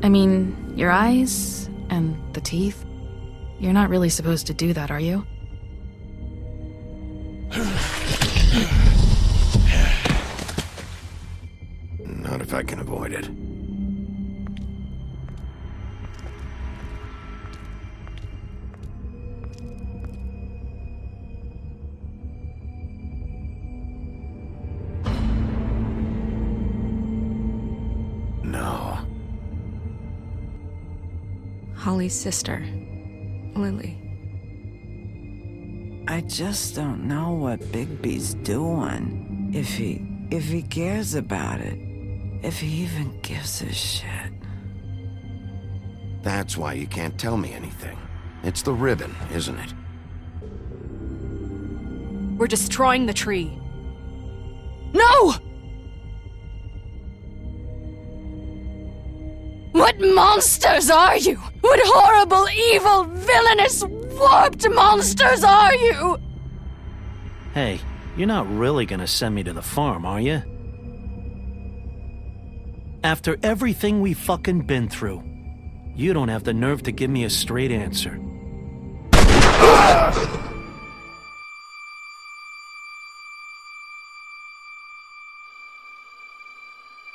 I mean, your eyes and the teeth. You're not really supposed to do that, are you? Not if I can avoid it. No. Holly's sister, Lily. I just don't know what Bigby's doing. If he cares about it. If he even gives a shit. That's why you can't tell me anything. It's the ribbon, isn't it? We're destroying the tree. No! What monsters are you? What horrible, evil, villainous, warped monsters are you? Hey, you're not really gonna send me to the farm, are you? After everything we fucking been through, you don't have the nerve to give me a straight answer.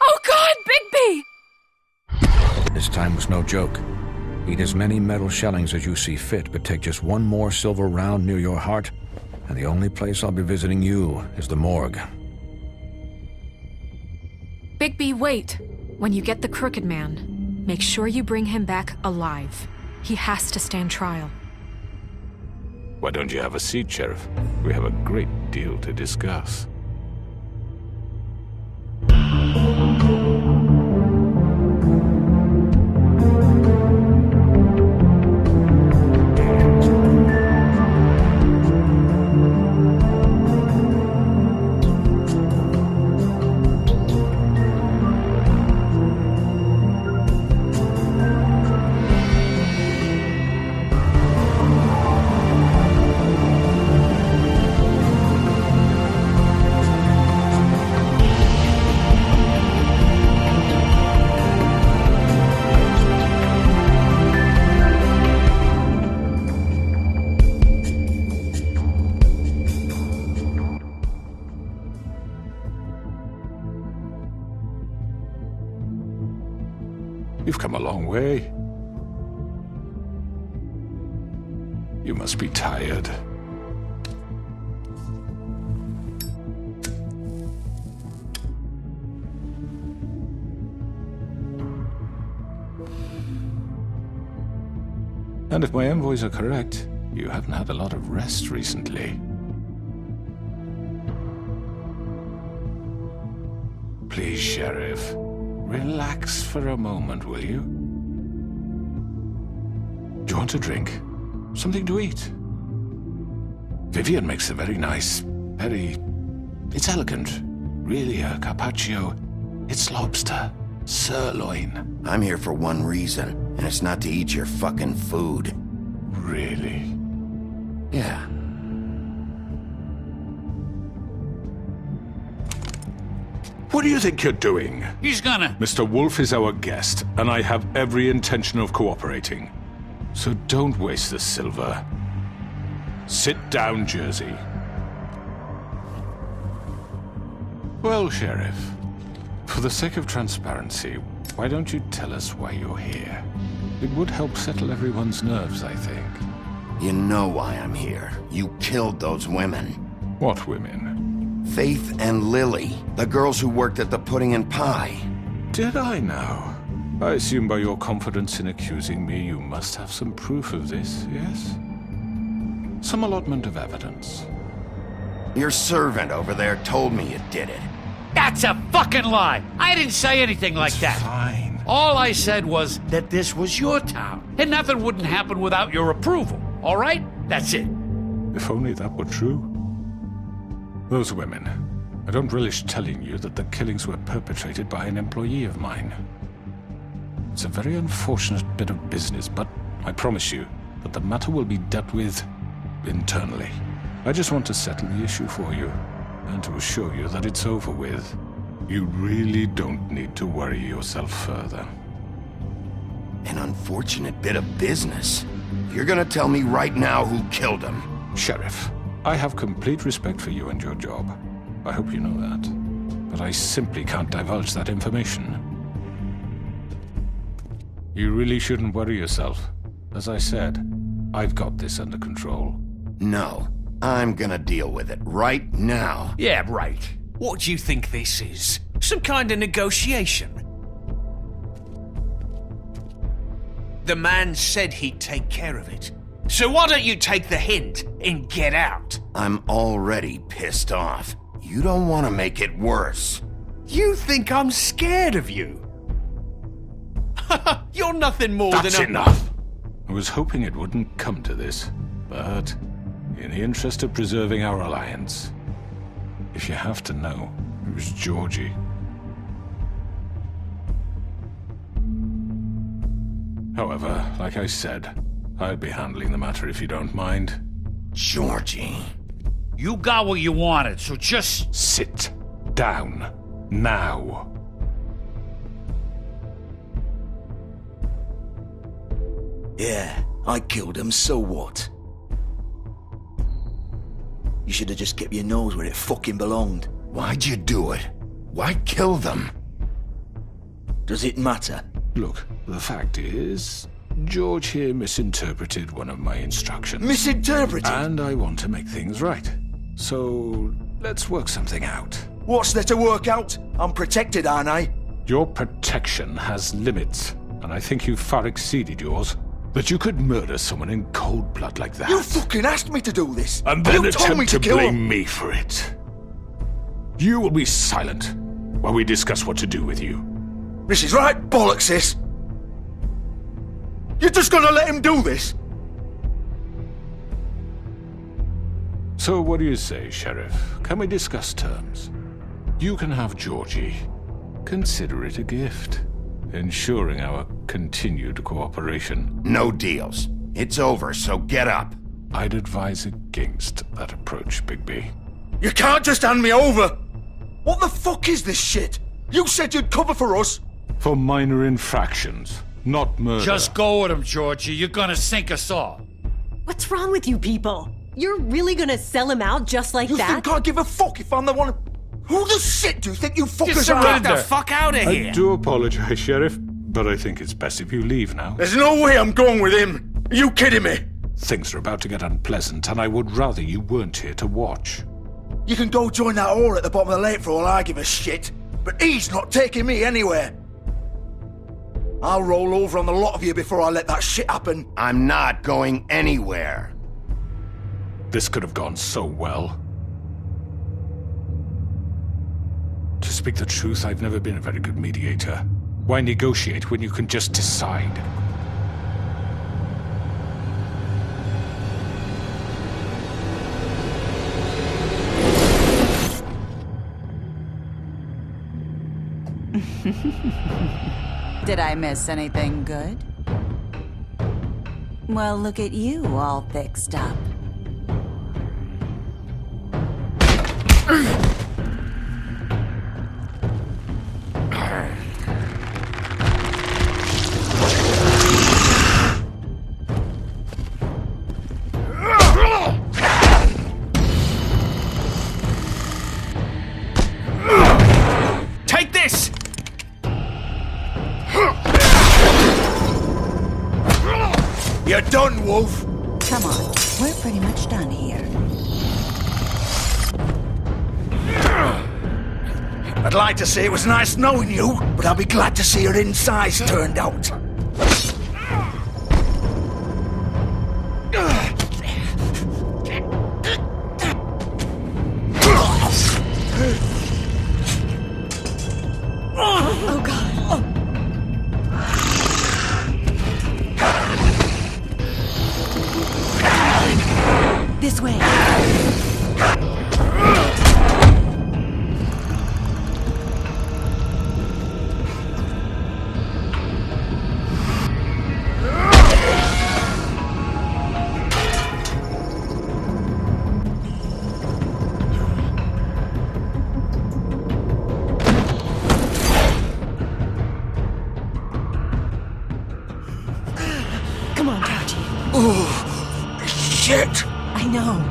Oh God, Bigby! This time was no joke. Eat as many metal shellings as you see fit, but take just one more silver round near your heart, and the only place I'll be visiting you is the morgue. Bigby, wait. When you get the Crooked Man, make sure you bring him back alive. He has to stand trial. Why don't you have a seat, Sheriff? We have a great deal to discuss. You've come a long way. You must be tired. And if my envoys are correct, you haven't had a lot of rest recently. Please, Sheriff. Relax for a moment, will you? Do you want a drink? Something to eat? Vivian makes a very nice, it's elegant. Really a carpaccio. It's lobster. Sirloin. I'm here for one reason, and it's not to eat your fucking food. Really? Yeah. What do you think you're doing? He's gonna... Mr. Wolf is our guest, and I have every intention of cooperating. So don't waste the silver. Sit down, Jersey. Well, Sheriff, for the sake of transparency, why don't you tell us why you're here? It would help settle everyone's nerves, I think. You know why I'm here. You killed those women. What women? Faith and Lily, the girls who worked at the Pudding and Pie. Did I now? I assume by your confidence in accusing me, you must have some proof of this, yes? Some allotment of evidence. Your servant over there told me you did it. That's a fucking lie! I didn't say anything like that. Fine. All I said was that this was your town, and nothing wouldn't happen without your approval, all right? That's it. If only that were true. Those women. I don't relish telling you that the killings were perpetrated by an employee of mine. It's a very unfortunate bit of business, but I promise you that the matter will be dealt with internally. I just want to settle the issue for you, and to assure you that it's over with. You really don't need to worry yourself further. unfortunate bit of business. You're gonna tell me right now who killed him. Sheriff, I have complete respect for you and your job. I hope you know that. But I simply can't divulge that information. You really shouldn't worry yourself. As I said, I've got this under control. No, I'm gonna deal with it right now. Yeah, right. What do you think this is? Some kind of negotiation? The man said he'd take care of it. So why don't you take the hint and get out? I'm already pissed off. You don't want to make it worse. You think I'm scared of you? You're nothing more That's than a... enough! I was hoping it wouldn't come to this, but in the interest of preserving our alliance, if you have to know, it was Georgie. However, like I said, I'll be handling the matter if you don't mind. Georgie. You got what you wanted, so just... Sit down. Now. Yeah, I killed him, so what? You should have just kept your nose where it fucking belonged. Why'd you do it? Why kill them? Does it matter? Look, the fact is, George here misinterpreted one of my instructions. Misinterpreted? And I want to make things right. So, let's work something out. What's there to work out? I'm protected, aren't I? Your protection has limits, and I think you've far exceeded yours. That you could murder someone in cold blood like that. You fucking asked me to do this! And then you told me attempt to kill blame him. me for it. You will be silent while we discuss what to do with you. This is right bollocks, sis! You're just gonna let him do this? So what do you say, Sheriff? Can we discuss terms? You can have Georgie. Consider it a gift, ensuring our continued cooperation. No deals. It's over, so get up. I'd advise against that approach, Bigby. You can't just hand me over! What the fuck is this shit? You said you'd cover for us! For minor infractions, not murder. Just go with him, Georgie. You're gonna sink us all. What's wrong with you people? You're really gonna sell him out just like You that? think I give a fuck if I'm the one... Who the shit do you think you fuckers are? surrender. Get the fuck out of here! I do apologize, Sheriff, but I think it's best if you leave now. There's no way I'm going with him! Are you kidding me? Things are about to get unpleasant, and I would rather you weren't here to watch. You can go join that whore at the bottom of the lake for all I give a shit, but he's not taking me anywhere. I'll roll over on the lot of you before I let that shit happen. I'm not going anywhere. This could have gone so well. To speak the truth, I've never been a very good mediator. Why negotiate when you can just decide? Did I miss anything good? Well, look at you all fixed up. Take this! You're done, Wolf! Come on, we're pretty much done here. I'd like to say it was nice knowing you, but I'll be glad to see your insides turned out. Oh god. This way. Oh, shit! I know.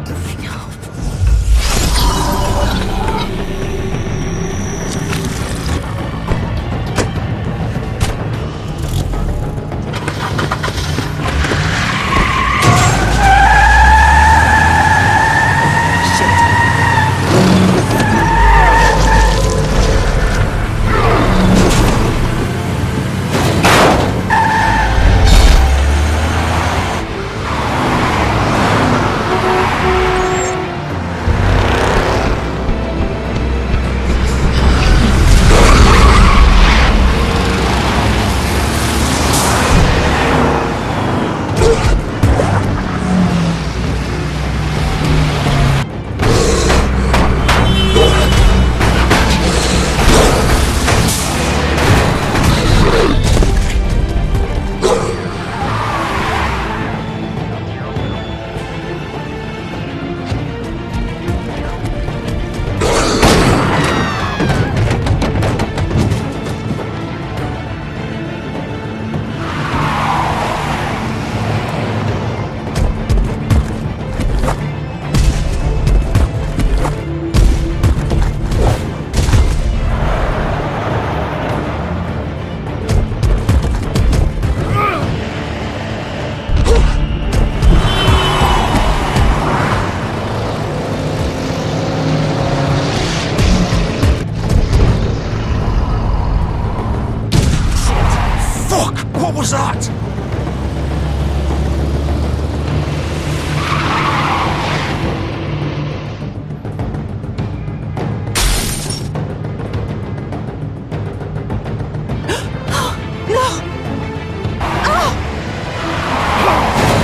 What was that?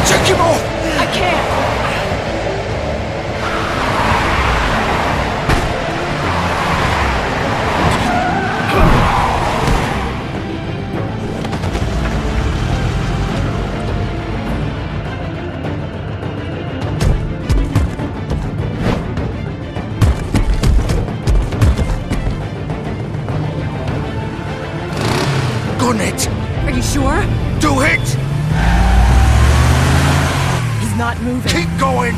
Take him off! I can't! Gun it! Are you sure? Do it! He's not moving. Keep going!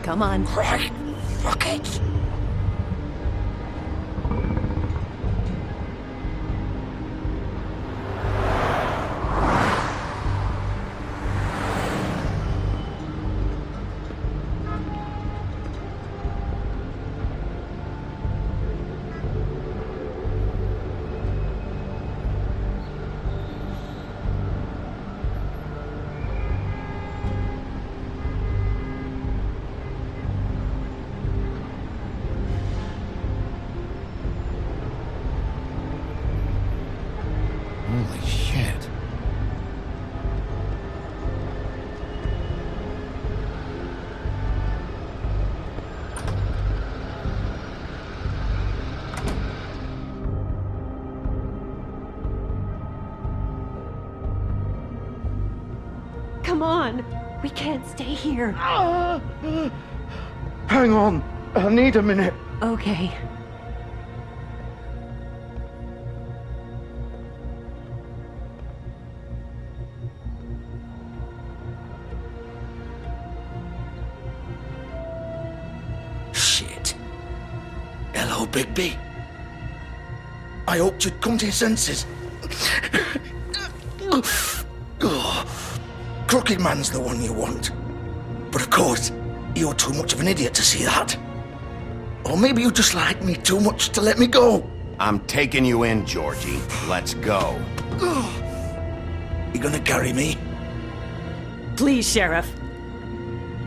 Come on. Right. Fuck it. Holy shit. Come on. We can't stay here. Hang on. I need a minute. Okay. Shit. Hello, Bigby. I hoped you'd come to your senses. Crooked Man's the one you want. But of course, you're too much of an idiot to see that. Or maybe you just like me too much to let me go. I'm taking you in, Georgie. Let's go. You gonna carry me? Please, Sheriff.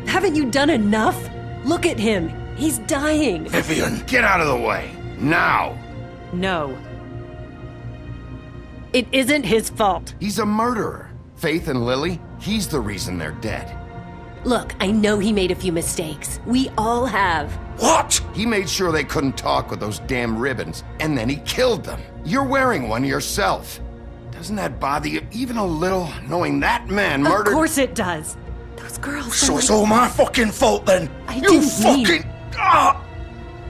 Haven't you done enough? Look at him. He's dying. Vivian. Get out of the way. Now. No. It isn't his fault. He's a murderer. Faith and Lily, he's the reason they're dead. Look, I know he made a few mistakes. We all have. What? He made sure they couldn't talk with those damn ribbons, and then he killed them. You're wearing one yourself. Doesn't that bother you even a little, knowing that man murdered... Of course it does. Those girls... So it's all my fucking fault then? I You didn't mean- fucking...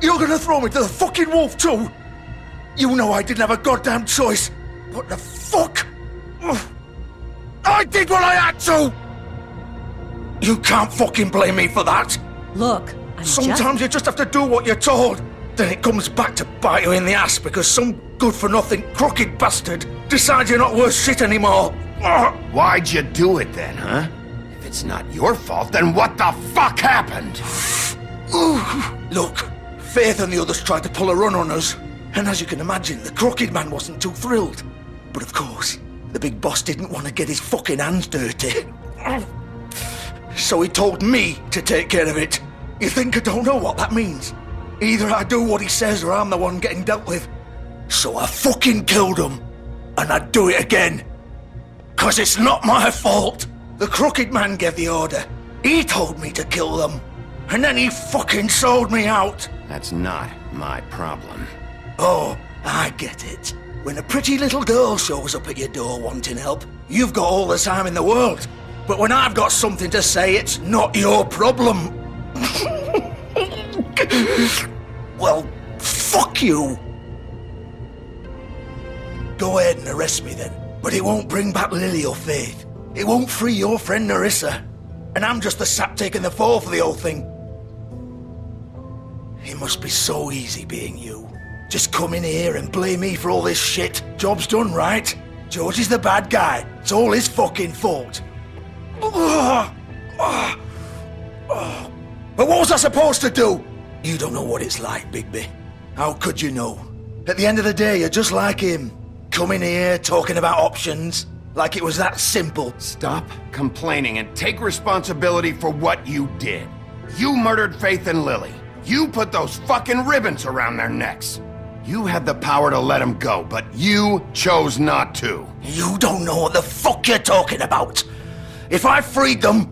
You're gonna throw me to the fucking wolf too? You know I didn't have a goddamn choice. What the fuck? I did what I had to! You can't fucking blame me for that. Look, I'm Sometimes you just have to do what you're told. Then it comes back to bite you in the ass because some good-for-nothing crooked bastard decides you're not worth shit anymore. Why'd you do it then, huh? If it's not your fault, then what the fuck happened? Look, Faith and the others tried to pull a run on us. And as you can imagine, the crooked man wasn't too thrilled. But of course, the big boss didn't want to get his fucking hands dirty. So he told me to take care of it. You think I don't know what that means? Either I do what he says or I'm the one getting dealt with. So I fucking killed him. And I'd do it again. 'Cause it's not my fault. The crooked man gave the order. He told me to kill them. And then he fucking sold me out. That's not my problem. Oh, I get it. When a pretty little girl shows up at your door wanting help, you've got all the time in the world. But when I've got something to say, it's not your problem. Well, fuck you. Go ahead and arrest me then. But it won't bring back Lily or Faith. It won't free your friend Narissa. And I'm just the sap taking the fall for the whole thing. It must be so easy being you. Just come in here and blame me for all this shit. Job's done, right? George is the bad guy. It's all his fucking fault. But what was I supposed to do? You don't know what it's like, Bigby. How could you know? At the end of the day, you're just like him. Coming here, talking about options, like it was that simple. Stop complaining and take responsibility for what you did. You murdered Faith and Lily. You put those fucking ribbons around their necks. You had the power to let them go, but you chose not to. You don't know what the fuck you're talking about. If I freed them...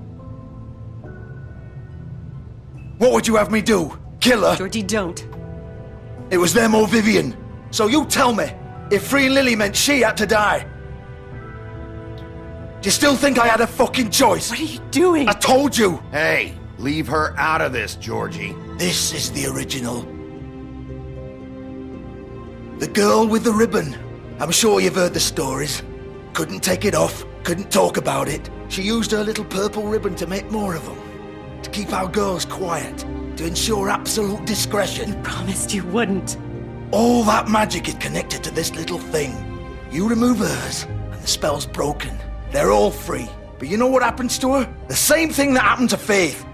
What would you have me do? Kill her? Georgie, don't. It was them or Vivian. So you tell me, if freeing Lily meant she had to die, do you still think I had a fucking choice? What are you doing? I told you. Hey, leave her out of this, Georgie. This is the original. The girl with the ribbon. I'm sure you've heard the stories. Couldn't take it off, couldn't talk about it. She used her little purple ribbon to make more of them. To keep our girls quiet. To ensure absolute discretion. Promised you wouldn't. All that magic is connected to this little thing. You remove hers, and the spell's broken. They're all free. But you know what happens to her? The same thing that happened to Faith.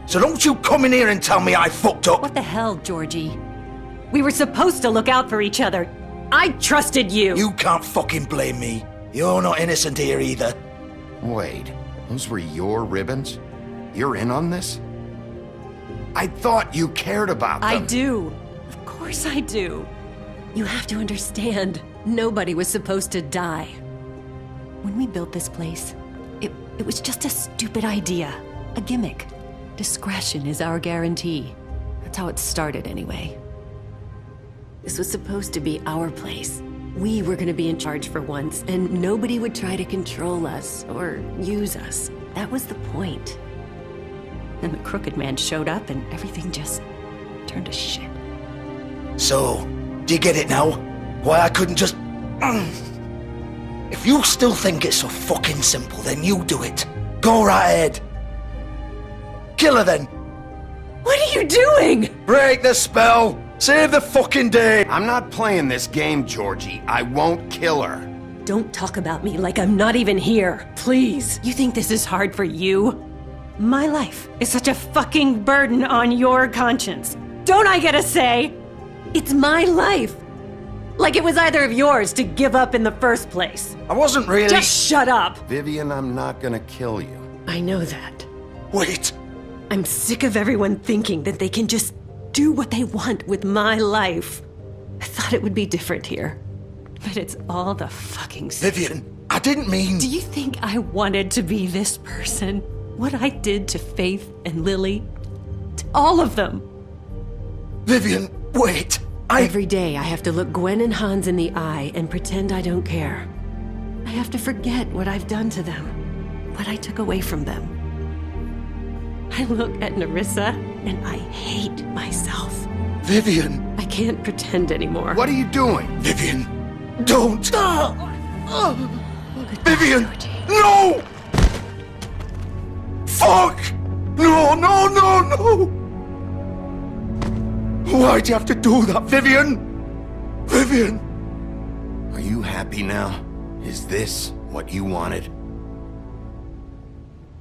So don't you come in here and tell me I fucked up. What the hell, Georgie? We were supposed to look out for each other. I trusted you. You can't fucking blame me. You're not innocent here either. Wait, those were your ribbons? You're in on this? I thought you cared about them. I do. Of course I do. You have to understand, nobody was supposed to die. When we built this place, it was just a stupid idea. A gimmick. Discretion is our guarantee. That's how it started anyway. This was supposed to be our place. We were gonna be in charge for once, and nobody would try to control us or use us. That was the point. Then the crooked man showed up and everything just turned to shit. So, do you get it now? Why I couldn't just... If you still think it's so fucking simple, then you do it. Go right ahead. Kill her then. What are you doing? Break the spell. Save the fucking day. I'm not playing this game, Georgie. I won't kill her. Don't talk about me like I'm not even here. Please. You think this is hard for you? My life is such a fucking burden on your conscience. Don't I get a say? It's my life. Like it was either of yours to give up in the first place. I wasn't really... Just shut up. Vivian, I'm not gonna kill you. I know that. Wait. I'm sick of everyone thinking that they can just do what they want with my life. I thought it would be different here. But it's all the fucking same. Vivian, I didn't mean... Do you think I wanted to be this person? What I did to Faith and Lily? To all of them? Vivian, wait. Every day I have to look Gwen and Hans in the eye and pretend I don't care. I have to forget what I've done to them, what I took away from them. I look at Nerissa and I hate myself. Vivian! I can't pretend anymore. What are you doing? Vivian! Don't! Vivian! Georgie. No! Fuck! No, no, no, no! Why'd you have to do that, Vivian? Vivian! Are you happy now? Is this what you wanted?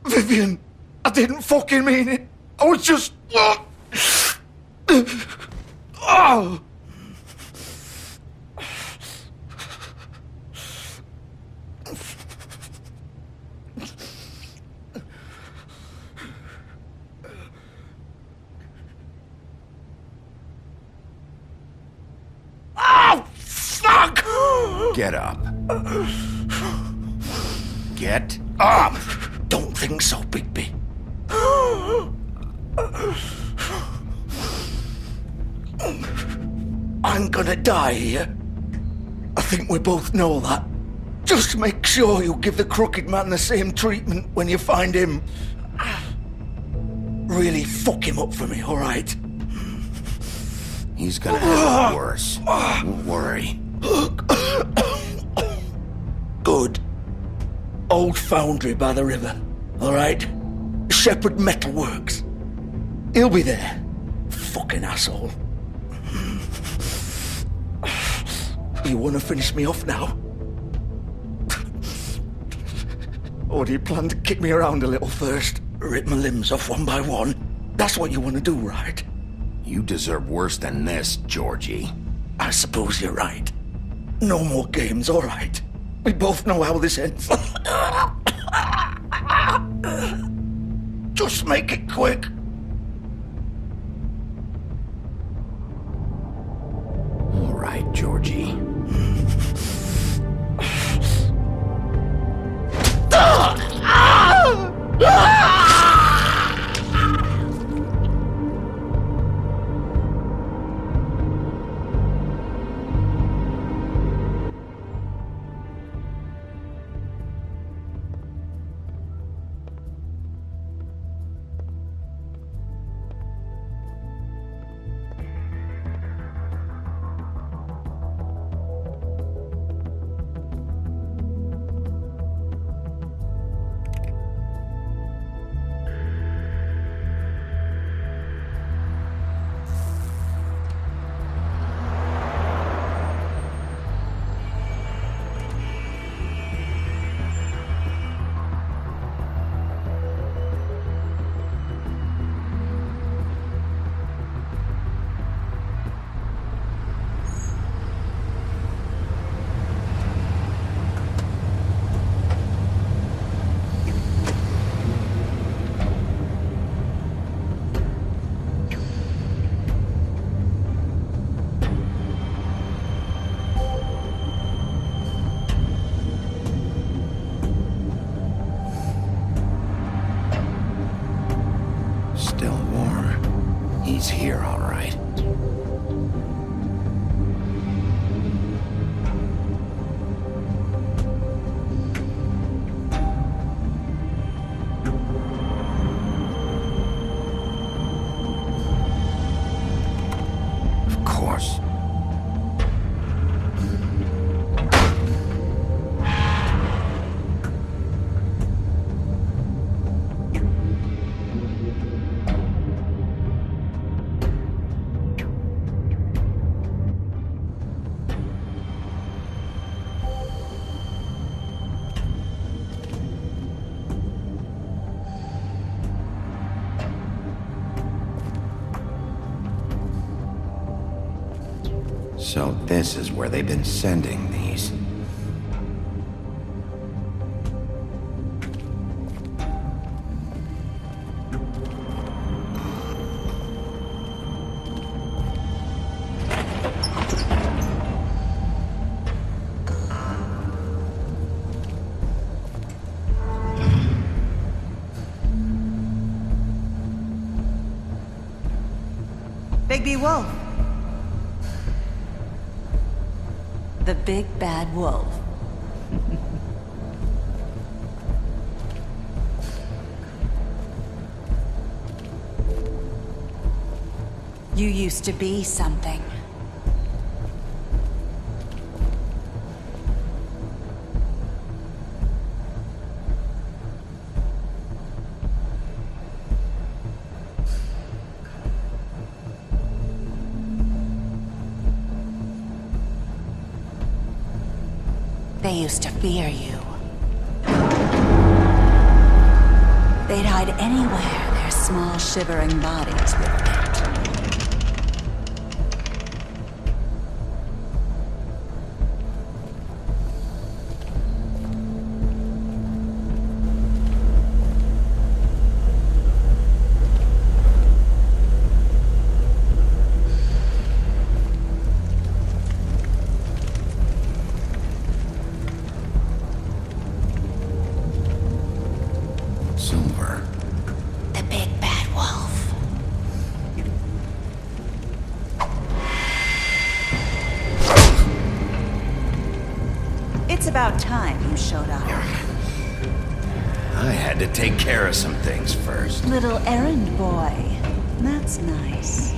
Vivian! I didn't fucking mean it! I was just... Oh! Oh, fuck! Get up. Get up! Don't think so, Bigby. I'm gonna die here. I think we both know that. Just make sure you give the Crooked Man the same treatment when you find him. Really fuck him up for me, alright? He's gonna have it worse. Don't worry. Good. Old foundry by the river, alright? Shepherd Metalworks. He'll be there. Fucking asshole. You wanna finish me off now? Or do you plan to kick me around a little first? Rip my limbs off one by one? That's what you wanna do, right? You deserve worse than this, Georgie. I suppose you're right. No more games, alright. We both know how this ends. Just make it quick. All right, Georgie. Still warm. He's here, all right. Of course. So this is where they've been sending these. Bigby Wolf. The big bad wolf. You used to be something. They used to fear you. They'd hide anywhere their small, shivering bodies would fit. Silver. The big bad wolf. It's about time you showed up. I had to take care of some things first. Little errand boy. That's nice.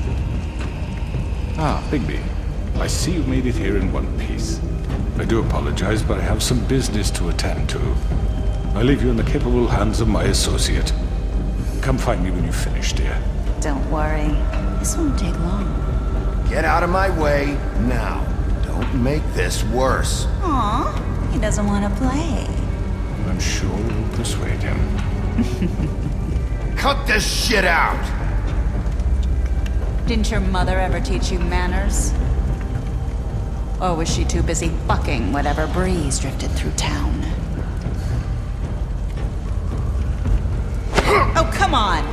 Ah, Bigby. I see you made it here in one piece. I do apologize, but I have some business to attend to. I leave you in the capable hands of my associate. Come find me when you finish, dear. Don't worry. This won't take long. Get out of my way now. Don't make this worse. Aw, he doesn't want to play. I'm sure we'll persuade him. Cut this shit out! Didn't your mother ever teach you manners? Or was she too busy fucking whatever breeze drifted through town? Oh, come on!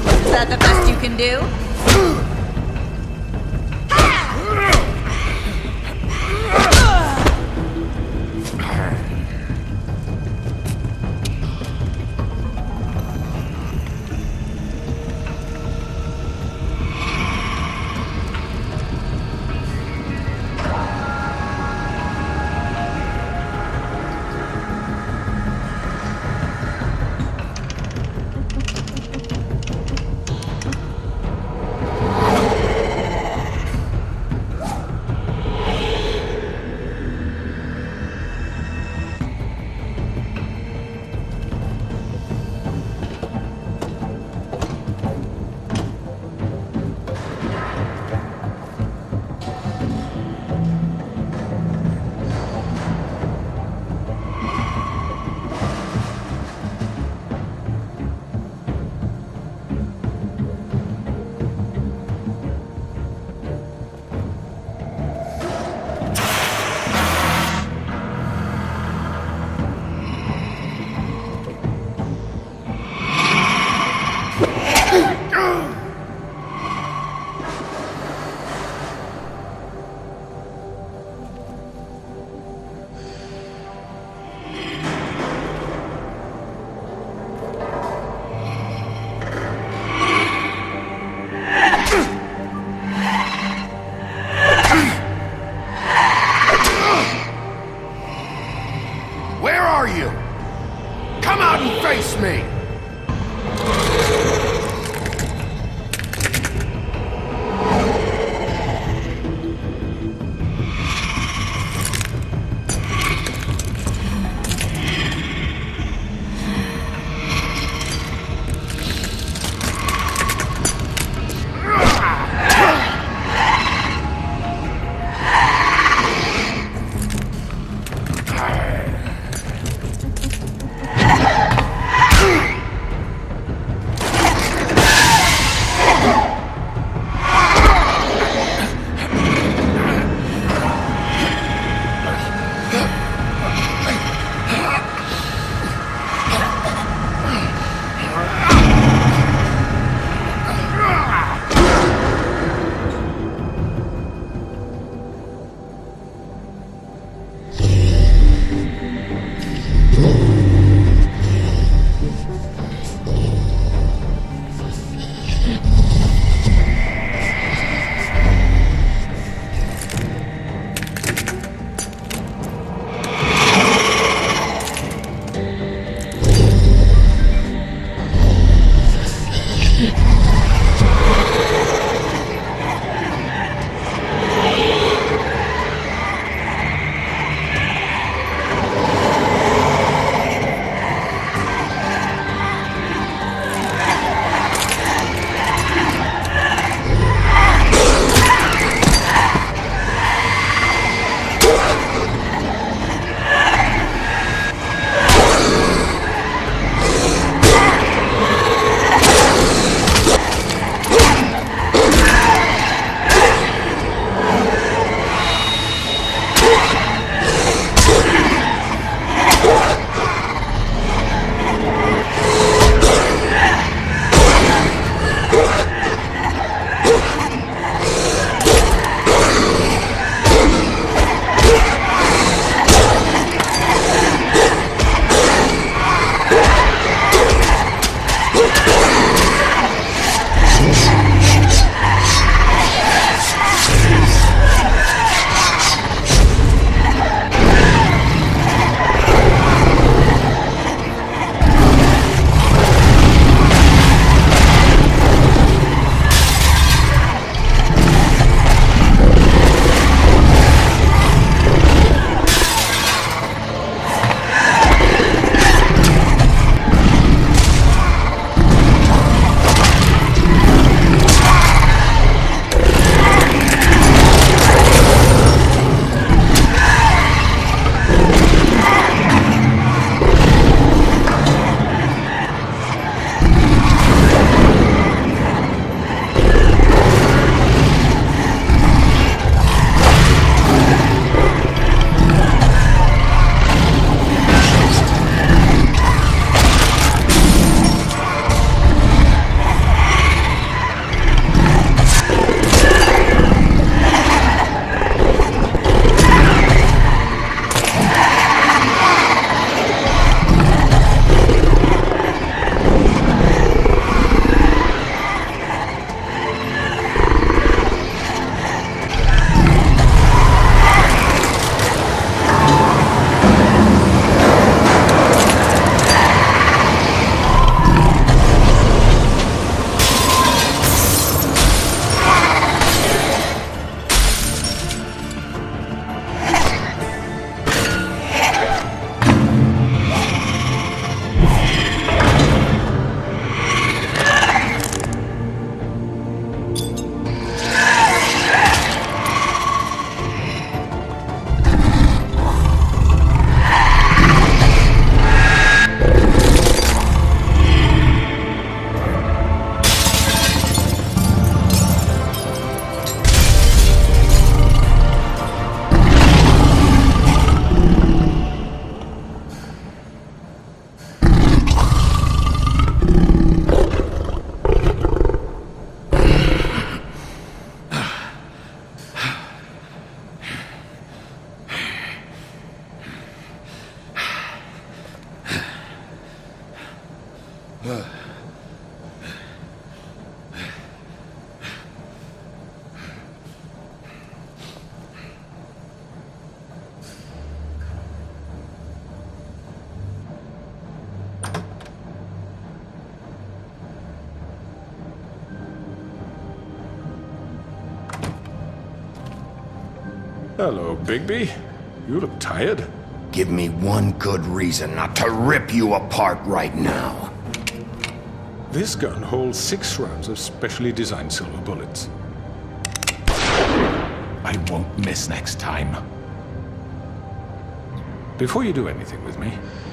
Is that the best you can do? Hello, Bigby. You look tired. Give me one good reason not to rip you apart right now. This gun holds 6 rounds of specially designed silver bullets. I won't miss next time. Before you do anything with me,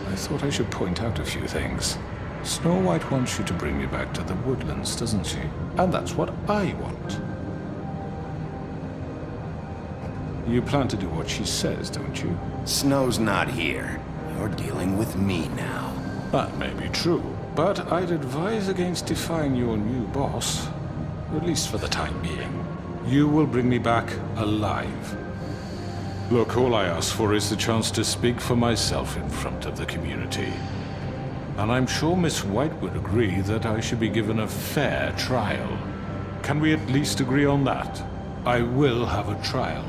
I thought I should point out a few things. Snow White wants you to bring me back to the woodlands, doesn't she? And that's what I want. You plan to do what she says, don't you? Snow's not here. You're dealing with me now. That may be true, but I'd advise against defying your new boss, at least for the time being. You will bring me back alive. Look, all I ask for is the chance to speak for myself in front of the community. And I'm sure Miss White would agree that I should be given a fair trial. Can we at least agree on that? I will have a trial.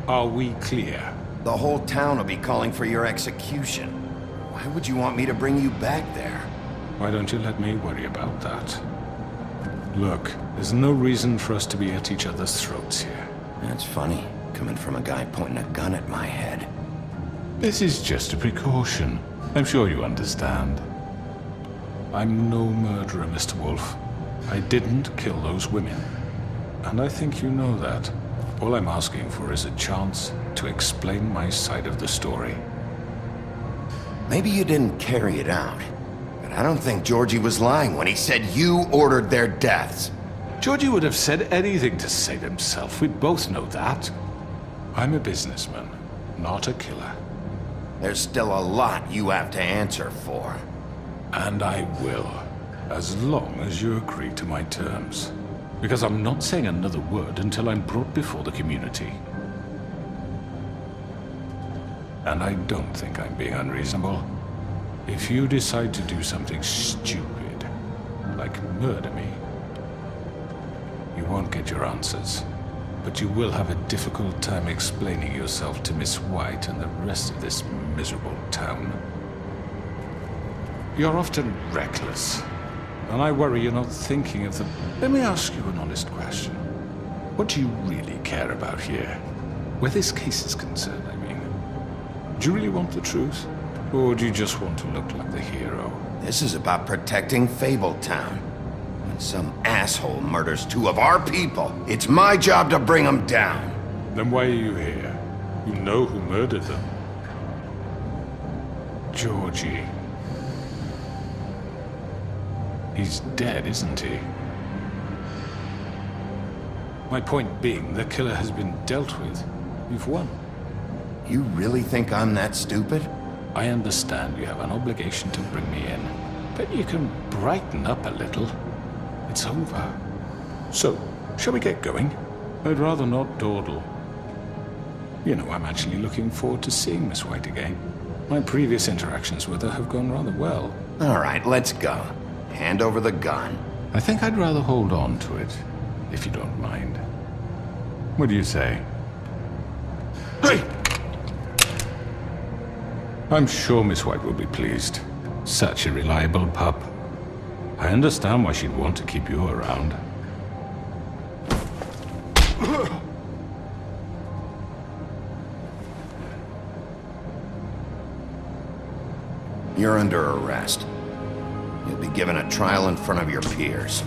Are we clear? The whole town will be calling for your execution. Why would you want me to bring you back there? Why don't you let me worry about that? Look, there's no reason for us to be at each other's throats here. That's funny, coming from a guy pointing a gun at my head. This is just a precaution. I'm sure you understand. I'm no murderer, Mr. Wolf. I didn't kill those women. And I think you know that. All I'm asking for is a chance to explain my side of the story. Maybe you didn't carry it out, but I don't think Georgie was lying when he said you ordered their deaths. Georgie would have said anything to save himself. We both know that. I'm a businessman, not a killer. There's still a lot you have to answer for. And I will, as long as you agree to my terms. Because I'm not saying another word until I'm brought before the community. And I don't think I'm being unreasonable. If you decide to do something stupid, like murder me, you won't get your answers. But you will have a difficult time explaining yourself to Miss White and the rest of this miserable town. You're often reckless. And I worry you're not thinking of the... Let me ask you an honest question. What do you really care about here? Where this case is concerned, I mean. Do you really want the truth? Or do you just want to look like the hero? This is about protecting Fabletown. When some asshole murders 2 of our people, it's my job to bring them down. Then why are you here? You know who murdered them. Georgie. He's dead, isn't he? My point being, the killer has been dealt with. You've won. You really think I'm that stupid? I understand you have an obligation to bring me in, but you can brighten up a little. It's over. So, shall we get going? I'd rather not dawdle. You know, I'm actually looking forward to seeing Miss White again. My previous interactions with her have gone rather well. All right, let's go. Hand over the gun. I think I'd rather hold on to it, if you don't mind. What do you say? Hey! I'm sure Miss White will be pleased. Such a reliable pup. I understand why she'd want to keep you around. You're under arrest. You'll be given a trial in front of your peers.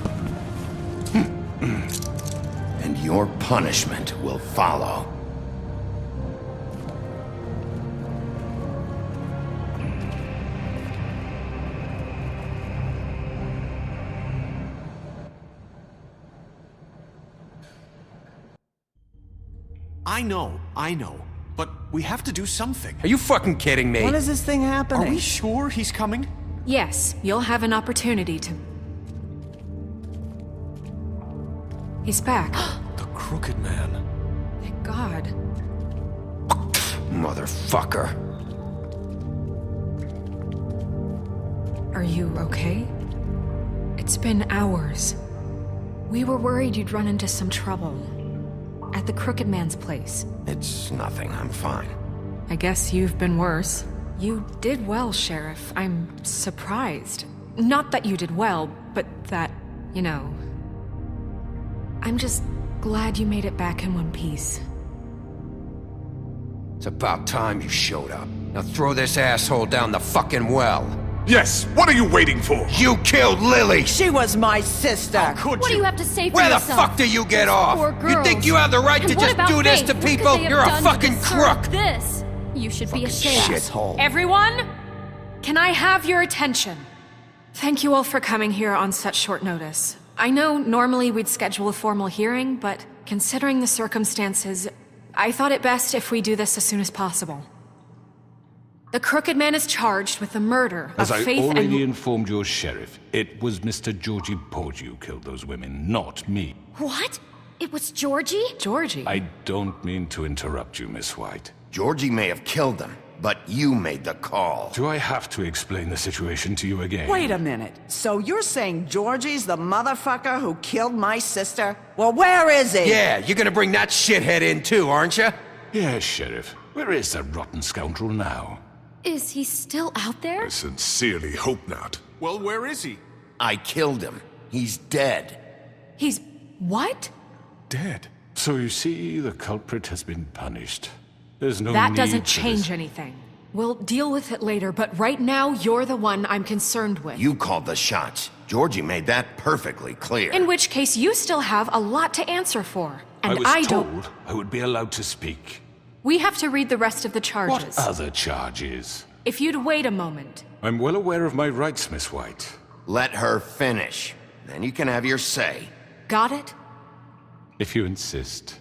And your punishment will follow. I know. But we have to do something. Are you fucking kidding me? When is this thing happening? Are we sure he's coming? Yes, you'll have an opportunity to... He's back. The Crooked Man. Thank God. Motherfucker. Are you okay? It's been hours. We were worried you'd run into some trouble. At the Crooked Man's place. It's nothing, I'm fine. I guess you've been worse. You did well, Sheriff. I'm surprised. Not that you did well, but that, you know... I'm just glad you made it back in one piece. It's about time you showed up. Now throw this asshole down the fucking well. Yes, what are you waiting for? You killed Lily! She was my sister. What do you have to say for Where the yourself? fuck do you get off? Poor You think you have the right And to what just about do this Faith? to What could people? they have You're a done to fucking deserve crook! This. You should be ashamed. Shithole. Everyone, can I have your attention? Thank you all for coming here on such short notice. I know normally we'd schedule a formal hearing, but considering the circumstances, I thought it best if we do this as soon as possible. The Crooked Man is charged with the murder As of I Faith already and... informed your sheriff, it was Mr. Georgie Porgy who killed those women, not me. What? It was Georgie? Georgie? I don't mean to interrupt you, Miss White. Georgie may have killed them, but you made the call. Do I have to explain the situation to you again? Wait a minute. So you're saying Georgie's the motherfucker who killed my sister? Well, where is he? Yeah, you're gonna bring that shithead in too, aren't you? Yes, Sheriff. Where is that rotten scoundrel now? Is he still out there? I sincerely hope not. Well, where is he? I killed him. He's dead. He's... what? Dead. So you see, the culprit has been punished. There's no That need doesn't for change this. anything. We'll deal with it later, but right now, you're the one I'm concerned with. You called the shots. Georgie made that perfectly clear. In which case, you still have a lot to answer for. And I was don't... told I would be allowed to speak. We have to read the rest of the charges. What other charges? If you'd wait a moment. I'm well aware of my rights, Miss White. Let her finish. Then you can have your say. Got it? If you insist.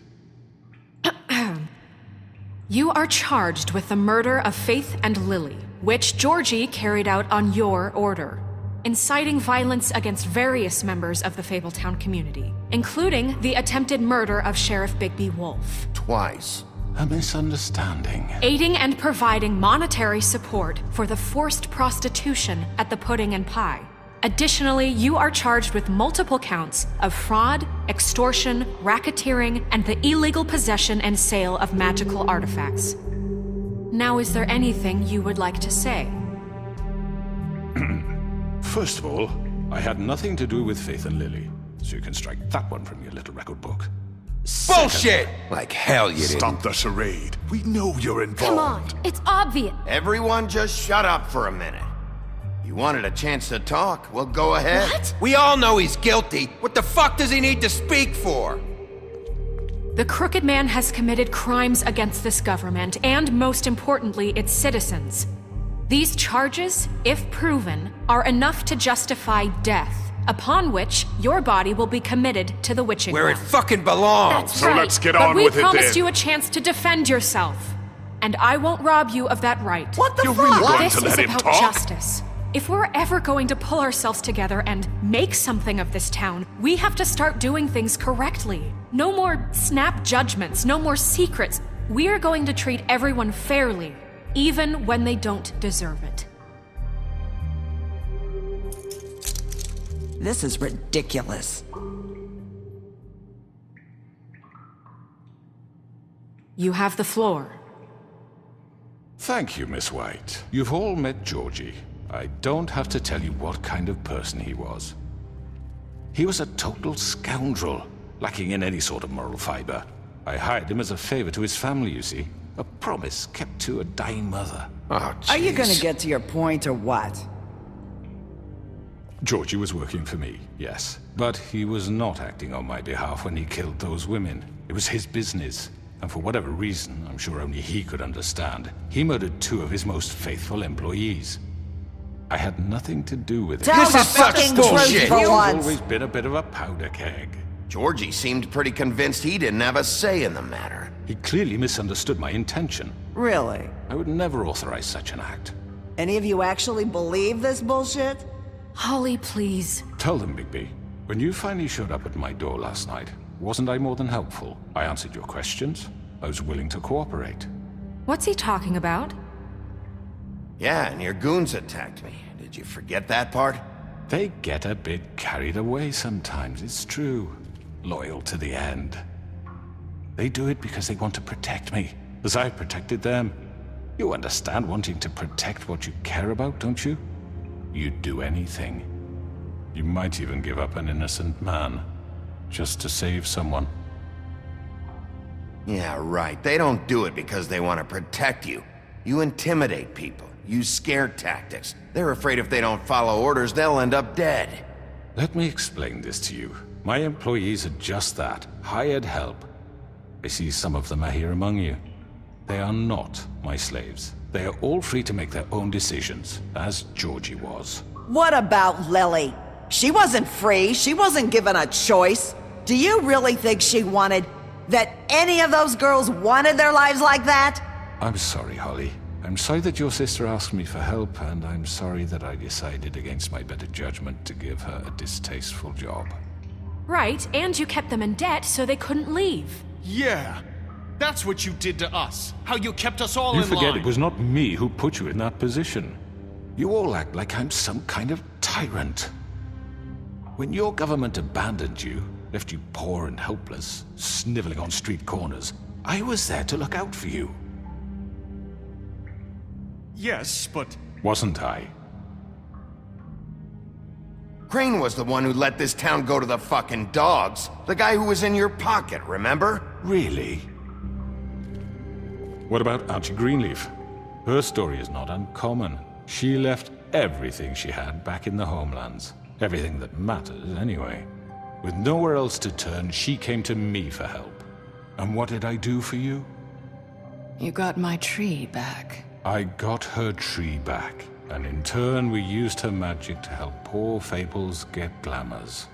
You are charged with the murder of Faith and Lily, which Georgie carried out on your order, inciting violence against various members of the Fabletown community, including the attempted murder of Sheriff Bigby Wolf. Twice. A misunderstanding. Aiding and providing monetary support for the forced prostitution at the Pudding and Pie. Additionally, you are charged with multiple counts of fraud, extortion, racketeering, and the illegal possession and sale of magical artifacts. Now, is there anything you would like to say? First of all, I had nothing to do with Faith and Lily, so you can strike that one from your little record book. Bullshit! Like hell you didn't. Stop the charade. We know you're involved. Come on, it's obvious. Everyone just shut up for a minute. You wanted a chance to talk, well, go ahead. What? We all know he's guilty. What the fuck does he need to speak for? The Crooked Man has committed crimes against this government and, most importantly, its citizens. These charges, if proven, are enough to justify death, upon which your body will be committed to the witching Where it well. fucking belongs. That's So right. let's get But on we with it promised then. you a chance to defend yourself, and I won't rob you of that right. What the You're fuck? really going This to is let him about talk? justice. If we're ever going to pull ourselves together and make something of this town, we have to start doing things correctly. No more snap judgments, no more secrets. We are going to treat everyone fairly, even when they don't deserve it. This is ridiculous. You have the floor. Thank you, Miss White. You've all met Georgie. I don't have to tell you what kind of person he was. He was a total scoundrel, lacking in any sort of moral fiber. I hired him as a favor to his family, you see. A promise kept to a dying mother. Oh, Are you gonna jeez. get to your point or what? Georgie was working for me, yes. But he was not acting on my behalf when he killed those women. It was his business. And for whatever reason, I'm sure only he could understand, he murdered 2 of his most faithful employees. I had nothing to do with it. Tell This the is such fucking bullshit. truth for He's once. always been a bit of a powder keg. Georgie seemed pretty convinced he didn't have a say in the matter. He clearly misunderstood my intention. Really? I would never authorize such an act. Any of you actually believe this bullshit? Holly, please. Tell them, Bigby, when you finally showed up at my door last night, wasn't I more than helpful? I answered your questions. I was willing to cooperate. What's he talking about? Yeah, and your goons attacked me. Did you forget that part? They get a bit carried away sometimes, it's true. Loyal to the end. They do it because they want to protect me, as I've protected them. You understand wanting to protect what you care about, don't you? You'd do anything. You might even give up an innocent man, just to save someone. Yeah, right. They don't do it because they want to protect you. You intimidate people, use scare tactics. They're afraid if they don't follow orders, they'll end up dead. Let me explain this to you. My employees are just that, hired help. I see some of them are here among you. They are not my slaves. They are all free to make their own decisions, as Georgie was. What about Lily? She wasn't free. She wasn't given a choice. Do you really think she wanted... that any of those girls wanted their lives like that? I'm sorry, Holly. I'm sorry that your sister asked me for help, and I'm sorry that I decided against my better judgment to give her a distasteful job. Right, and you kept them in debt so they couldn't leave. Yeah. That's what you did to us. How you kept us all You in line. forget it was not me who put you in that position. You all act like I'm some kind of tyrant. When your government abandoned you, left you poor and helpless, sniveling on street corners, I was there to look out for you. Yes, but... Wasn't I? Crane was the one who let this town go to the fucking dogs. The guy who was in your pocket, remember? Really? What about Auntie Greenleaf? Her story is not uncommon. She left everything she had back in the homelands. Everything that mattered, anyway. With nowhere else to turn, she came to me for help. And what did I do for you? You got my tree back. I got her tree back, and in turn we used her magic to help poor Fables get glamours.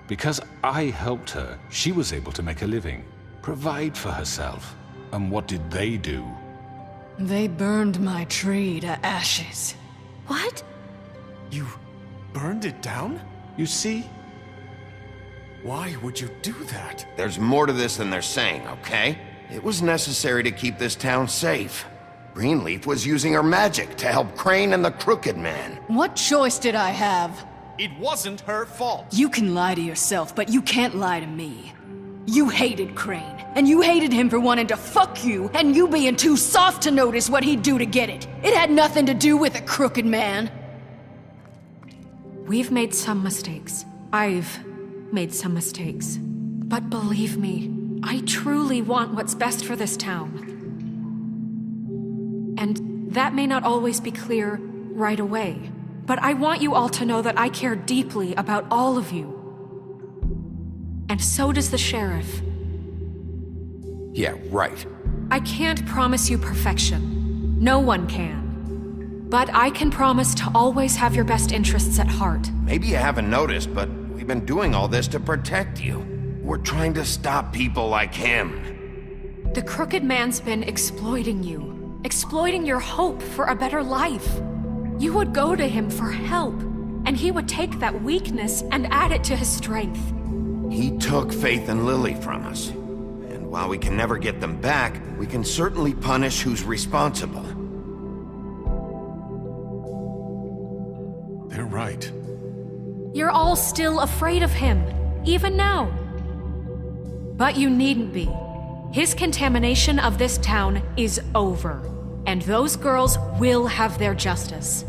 Because I helped her, she was able to make a living, provide for herself. And what did they do? They burned my tree to ashes. What? You burned it down? You see? Why would you do that? There's more to this than they're saying, okay? It was necessary to keep this town safe. Greenleaf was using her magic to help Crane and the Crooked Man. What choice did I have? It wasn't her fault. You can lie to yourself, but you can't lie to me. You hated Crane, and you hated him for wanting to fuck you, and you being too soft to notice what he'd do to get it. It had nothing to do with a Crooked Man. We've made some mistakes. I've made some mistakes. But believe me, I truly want what's best for this town. And that may not always be clear right away, but I want you all to know that I care deeply about all of you. And so does the sheriff. Yeah, right. I can't promise you perfection. No one can. But I can promise to always have your best interests at heart. Maybe you haven't noticed, but we've been doing all this to protect you. We're trying to stop people like him. The Crooked Man's been exploiting you. Exploiting your hope for a better life. You would go to him for help, and he would take that weakness and add it to his strength. He took Faith and Lily from us. And while we can never get them back, we can certainly punish who's responsible. They're right. You're all still afraid of him, even now. But you needn't be. His contamination of this town is over, and those girls will have their justice.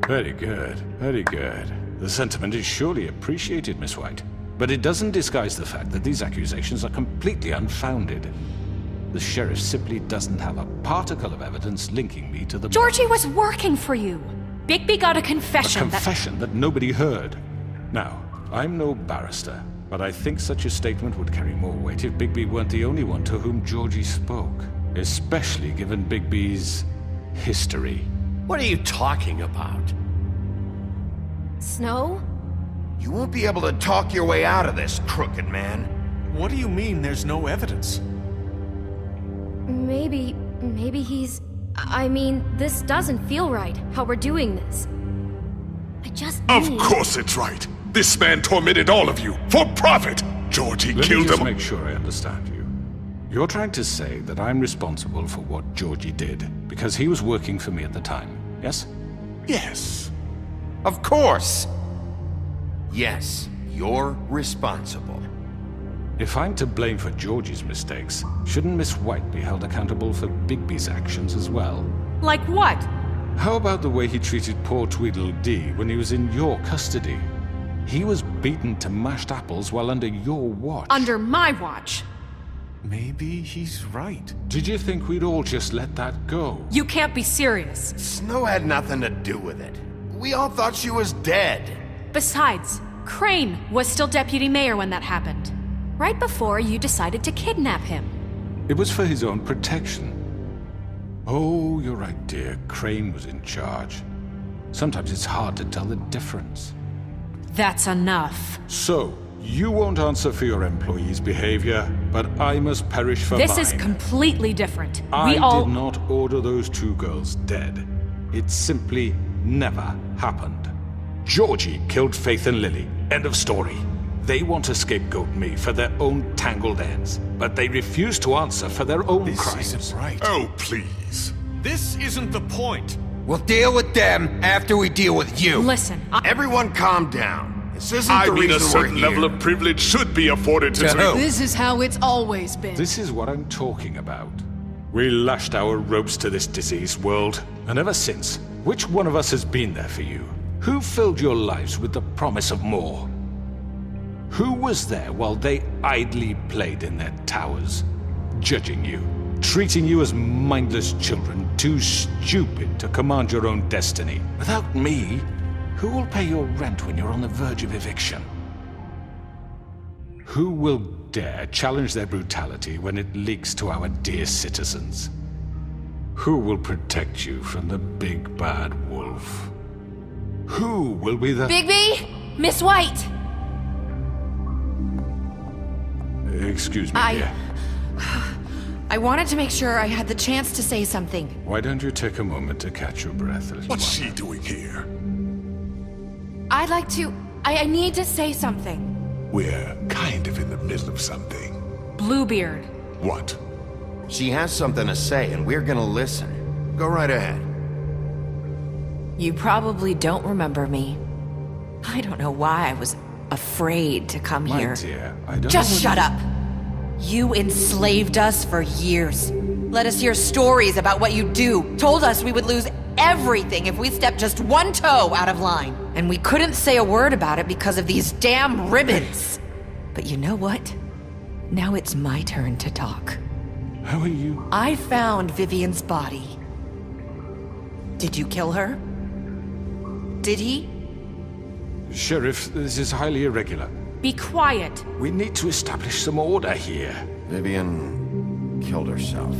Very good, very good. The sentiment is surely appreciated, Miss White. But it doesn't disguise the fact that these accusations are completely unfounded. The sheriff simply doesn't have a particle of evidence linking me to the... Georgie was working for you. Bigby got a confession. A confession that nobody heard. Now, I'm no barrister, but I think such a statement would carry more weight if Bigby weren't the only one to whom Georgie spoke. Especially given Bigby's history. What are you talking about? Snow? You won't be able to talk your way out of this, Crooked Man. What do you mean there's no evidence? Maybe he's... I mean, this doesn't feel right, how we're doing this. I just Of need... course it's right. This man tormented all of you, for profit! Georgie Let killed me just him. make sure I understand you. You're trying to say that I'm responsible for what Georgie did, because he was working for me at the time, yes? Yes. Of course! Yes, you're responsible. If I'm to blame for Georgie's mistakes, shouldn't Miss White be held accountable for Bigby's actions as well? Like what? How about the way he treated poor Tweedledee when he was in your custody? He was beaten to mashed apples while under your watch. Under my watch. Maybe he's right. Did you think we'd all just let that go? You can't be serious. Snow had nothing to do with it. We all thought she was dead. Besides, Crane was still deputy mayor when that happened. Right before you decided to kidnap him. It was for his own protection. Oh, you're right, dear. Crane was in charge. Sometimes it's hard to tell the difference. That's enough. So, you won't answer for your employees' behavior, but I must perish for mine. This is completely different. I did not order those two girls dead. It simply never happened. Georgie killed Faith and Lily. End of story. They want to scapegoat me for their own tangled ends, but they refuse to answer for their own crimes. This isn't right. Oh, please. This isn't the point. We'll deal with them after we deal with you. Listen, Everyone calm down. This isn't I the mean, reason a certain we're here. level of privilege should be afforded to... This is how it's always been. This is what I'm talking about. We lashed our ropes to this diseased world, and ever since, which one of us has been there for you? Who filled your lives with the promise of more? Who was there while they idly played in their towers, judging you, treating you as mindless children, too stupid to command your own destiny? Without me, who will pay your rent when you're on the verge of eviction? Who will dare challenge their brutality when it leaks to our dear citizens? Who will protect you from the big bad wolf? Who will be the... Bigby? Miss White! Excuse me, dear. I wanted to make sure I had the chance to say something. Why don't you take a moment to catch your breath a little What's while? she doing here? I'd like to... I need to say something. We're kind of in the middle of something. Bluebeard. What? She has something to say, and we're gonna listen. Go right ahead. You probably don't remember me. I don't know why I was afraid to come My here. dear, I don't Just know shut up! You enslaved us for years. Let us hear stories about what you do. Told us we would lose everything if we stepped just one toe out of line. And we couldn't say a word about it because of these damn ribbons. But you know what? Now it's my turn to talk. How are you? I found Vivian's body. Did you kill her? Did he? Sheriff, this is highly irregular. Be quiet. We need to establish some order here. Vivian killed herself